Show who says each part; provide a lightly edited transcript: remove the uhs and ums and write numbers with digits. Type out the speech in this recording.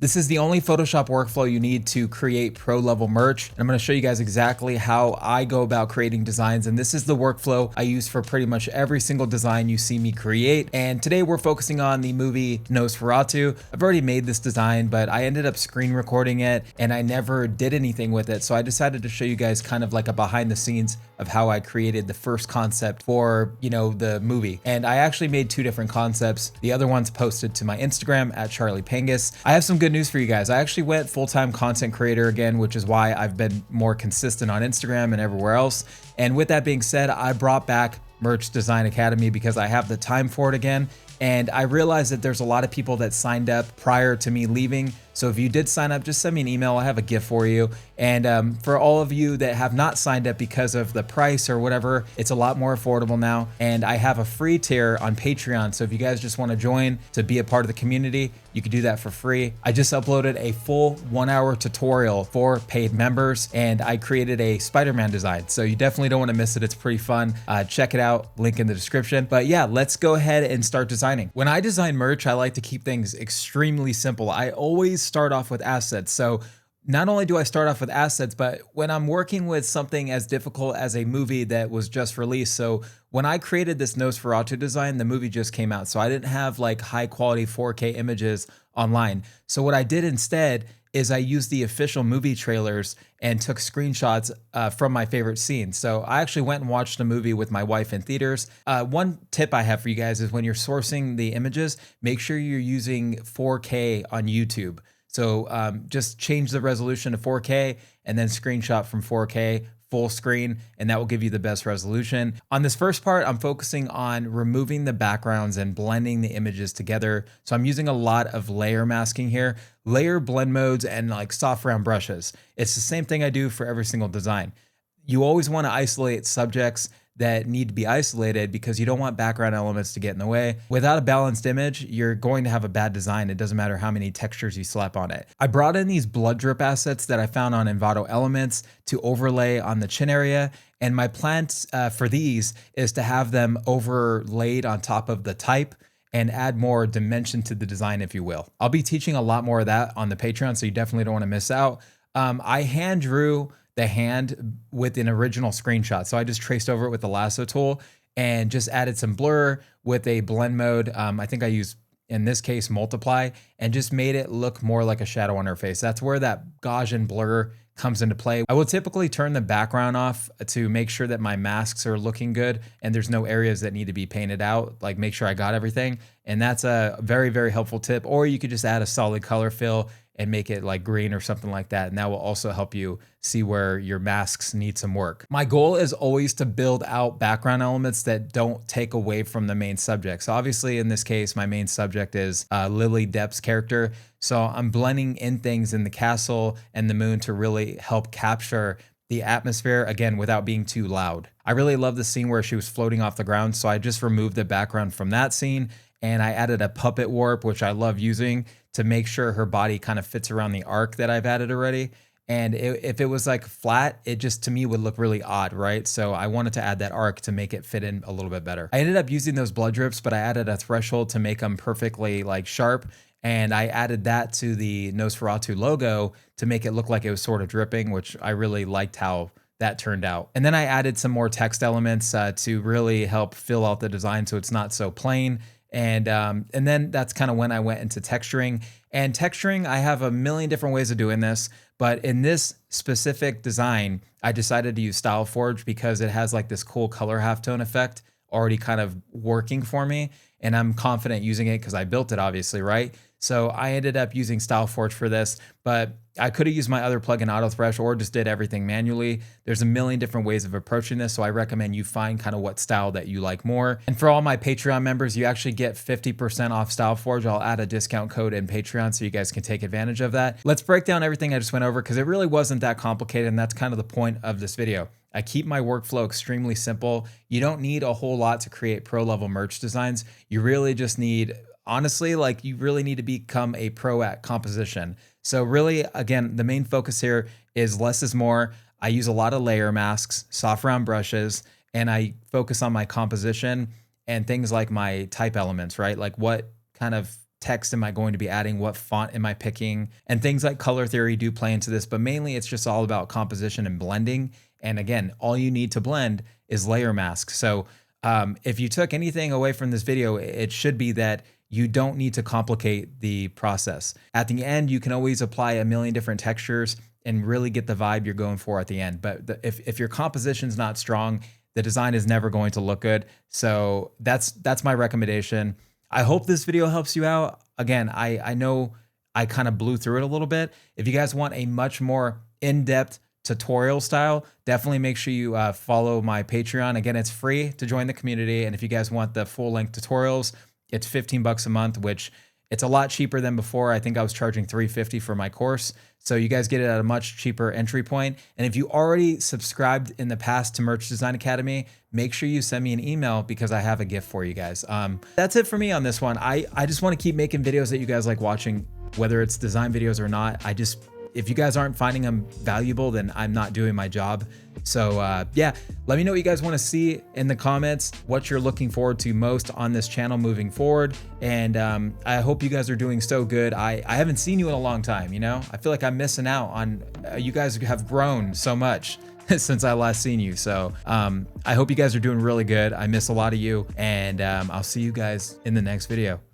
Speaker 1: This is the only Photoshop workflow you need to create pro level merch. And I'm gonna show you guys exactly how I go about creating designs. And this is the workflow I use for pretty much every single design you see me create. And today we're focusing on the movie Nosferatu. I've already made this design, but I ended up screen recording it and I never did anything with it. So I decided to show you guys kind of like a behind the scenes of how I created the first concept for, the movie. And I actually made two different concepts. The other one's posted to my Instagram at Charlie Pangus. I have some good news for you guys. I actually went full-time content creator again, which is why I've been more consistent on Instagram and everywhere else. And with that being said, I brought back Merch Design Academy because I have the time for it again. And I realized that there's a lot of people that signed up prior to me leaving. So if you did sign up, just send me an email. I have a gift for you. And for all of you that have not signed up because of the price or whatever, it's a lot more affordable now. And I have a free tier on Patreon. So if you guys just want to join to be a part of the community, you can do that for free. I just uploaded a full 1-hour tutorial for paid members and I created a Spider-Man design. So you definitely don't want to miss it. It's pretty fun. Check it out, link in the description. But yeah, let's go ahead and start designing. When I design merch, I like to keep things extremely simple. I always start off with assets. So not only do I start off with assets, but when I'm working with something as difficult as a movie that was just released. So when I created this Nosferatu design, the movie just came out. So I didn't have like high quality 4K images online. So what I did instead is I used the official movie trailers and took screenshots from my favorite scenes. So I actually went and watched a movie with my wife in theaters. One tip I have for you guys is when you're sourcing the images, make sure you're using 4K on YouTube. So just change the resolution to 4K and then screenshot from 4K full screen, and that will give you the best resolution. On this first part, I'm focusing on removing the backgrounds and blending the images together. So I'm using a lot of layer masking here, layer blend modes, and like soft round brushes. It's the same thing I do for every single design. You always want to isolate subjects that need to be isolated because you don't want background elements to get in the way. Without a balanced image, you're going to have a bad design. It doesn't matter how many textures you slap on it. I brought in these blood drip assets that I found on Envato Elements to overlay on the chin area. And my plan for these is to have them overlaid on top of the type and add more dimension to the design, if you will. I'll be teaching a lot more of that on the Patreon, so you definitely don't want to miss out. I hand drew the hand with an original screenshot. So I just traced over it with the lasso tool and just added some blur with a blend mode. I think I used, in this case, multiply, and just made it look more like a shadow on her face. That's where that Gaussian blur comes into play. I will typically turn the background off to make sure that my masks are looking good and there's no areas that need to be painted out, like make sure I got everything. And that's a very, very helpful tip. Or you could just add a solid color fill and make it like green or something like that. And that will also help you see where your masks need some work. My goal is always to build out background elements that don't take away from the main subject. So obviously in this case, my main subject is Lily Depp's character. So I'm blending in things in the castle and the moon to really help capture the atmosphere, again, without being too loud. I really love the scene where she was floating off the ground. So I just removed the background from that scene and I added a puppet warp, which I love using to make sure her body kind of fits around the arc that I've added already. And if it was like flat, it just to me would look really odd, right? So I wanted to add that arc to make it fit in a little bit better. I ended up using those blood drips, but I added a threshold to make them perfectly like sharp. And I added that to the Nosferatu logo to make it look like it was sort of dripping, which I really liked how that turned out. And then I added some more text elements to really help fill out the design so it's not so plain. And then that's kind of when I went into texturing. And texturing, I have a million different ways of doing this, but in this specific design, I decided to use StyleForge because it has like this cool color halftone effect already kind of working for me. And I'm confident using it because I built it, obviously, right? So I ended up using StyleForge for this, but I could have used my other plugin AutoThresh or just did everything manually. There's a million different ways of approaching this, so I recommend you find kind of what style that you like more. And for all my Patreon members, you actually get 50% off StyleForge. I'll add a discount code in Patreon so you guys can take advantage of that. Let's break down everything I just went over because it really wasn't that complicated, and that's kind of the point of this video. I keep my workflow extremely simple. You don't need a whole lot to create pro level merch designs. You really just need, honestly, like you really need to become a pro at composition. So really, again, the main focus here is less is more. I use a lot of layer masks, soft round brushes, and I focus on my composition and things like my type elements, right? Like what kind of text am I going to be adding, what font am I picking, and things like color theory do play into this, but mainly it's just all about composition and blending. And again, all you need to blend is layer mask. So if you took anything away from this video, it should be that you don't need to complicate the process. At the end, you can always apply a million different textures and really get the vibe you're going for at the end. But if your composition's not strong, the design is never going to look good. So that's my recommendation. I hope this video helps you out. Again, I know I kind of blew through it a little bit. If you guys want a much more in-depth tutorial style, definitely make sure you follow my Patreon. Again, it's free to join the community. And if you guys want the full-length tutorials, it's 15 bucks a month, which it's a lot cheaper than before. I think I was charging $350 for my course. So you guys get it at a much cheaper entry point. And if you already subscribed in the past to Merch Design Academy, make sure you send me an email because I have a gift for you guys. That's it for me on this one. I just want to keep making videos that you guys like watching, whether it's design videos or not. If you guys aren't finding them valuable, then I'm not doing my job. So yeah, let me know what you guys want to see in the comments, what you're looking forward to most on this channel moving forward. And I hope you guys are doing so good. I haven't seen you in a long time, you know? I feel like I'm missing out on, you guys have grown so much since I last seen you. So I hope you guys are doing really good. I miss a lot of you, and I'll see you guys in the next video.